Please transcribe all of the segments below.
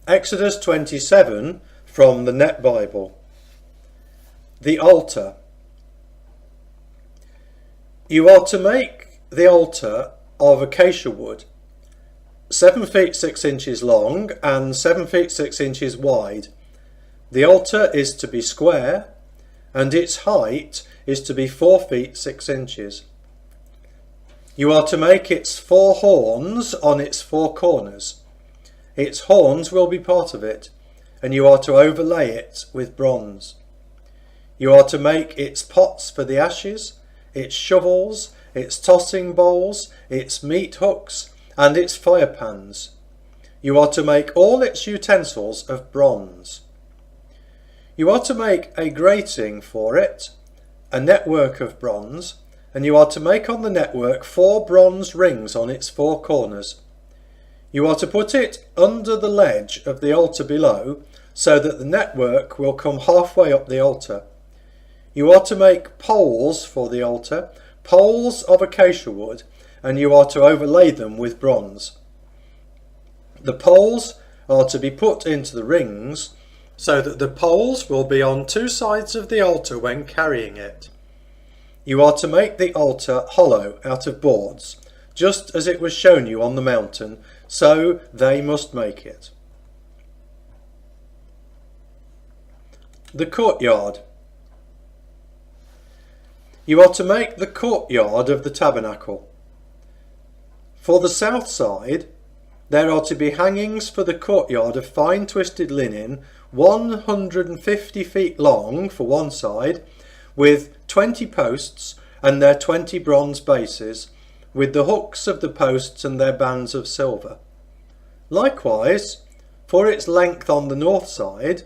Exodus 27 from the Net Bible. The altar. You are to make the altar of acacia wood, 7 feet 6 inches long and 7 feet 6 inches wide. The altar is to be square, and its height is to be 4 feet 6 inches. You are to make its 4 horns on its 4 corners. Its horns will be part of it, and you are to overlay it with bronze. You are to make its pots for the ashes, its shovels, its tossing bowls, its meat hooks, and its fire pans. You are to make all its utensils of bronze. You are to make a grating for it, a network of bronze, and you are to make on the network 4 bronze rings on its 4 corners. You are to put it under the ledge of the altar below, so that the network will come halfway up the altar. You are to make poles for the altar, poles of acacia wood, and you are to overlay them with bronze. The poles are to be put into the rings, so that the poles will be on 2 sides of the altar when carrying it. You are to make the altar hollow out of boards, just as it was shown you on the mountain, so they must make it. The courtyard. You are to make the courtyard of the tabernacle. For the south side, there are to be hangings for the courtyard of fine twisted linen, 150 feet long for one side, with 20 posts and their 20 bronze bases, with the hooks of the posts and their bands of silver. Likewise, for its length on the north side,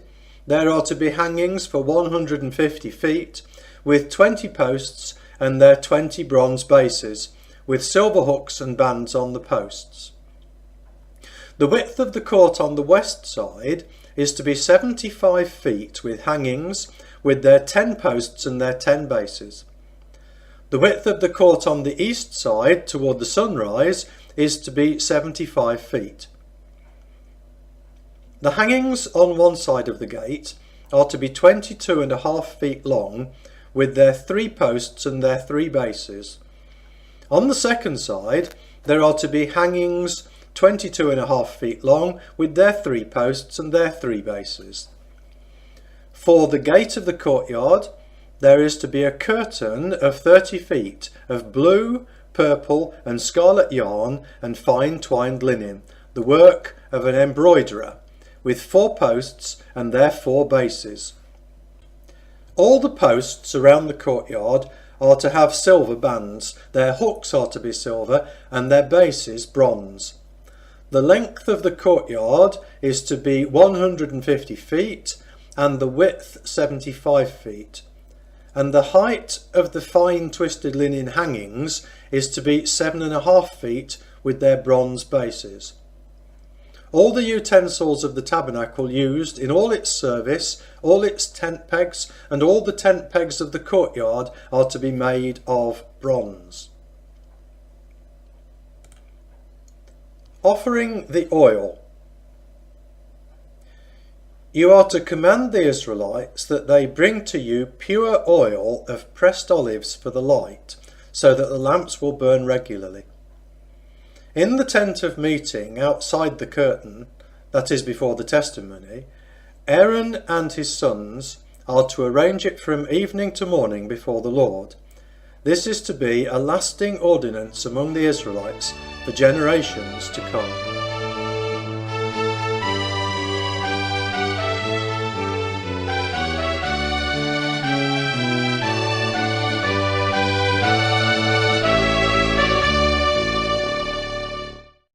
there are to be hangings for 150 feet, with 20 posts and their 20 bronze bases, with silver hooks and bands on the posts. The width of the court on the west side is to be 75 feet, with hangings, with their 10 posts and their 10 bases. The width of the court on the east side, toward the sunrise, is to be 75 feet. The hangings on one side of the gate are to be 22.5 feet long, with their 3 posts and their 3 bases. On the second side, there are to be hangings 22.5 feet long, with their 3 posts and their 3 bases. For the gate of the courtyard, there is to be a curtain of 30 feet of blue, purple and scarlet yarn and fine twined linen, the work of an embroiderer, with 4 posts and their 4 bases. All the posts around the courtyard are to have silver bands, their hooks are to be silver and their bases bronze. The length of the courtyard is to be 150 feet and the width 75 feet. And the height of the fine twisted linen hangings is to be 7.5 feet with their bronze bases. All the utensils of the tabernacle used in all its service, all its tent pegs, and all the tent pegs of the courtyard are to be made of bronze. Offering the oil. You are to command the Israelites that they bring to you pure oil of pressed olives for the light, so that the lamps will burn regularly. In the tent of meeting outside the curtain, that is before the testimony, Aaron and his sons are to arrange it from evening to morning before the Lord. This is to be a lasting ordinance among the Israelites for generations to come.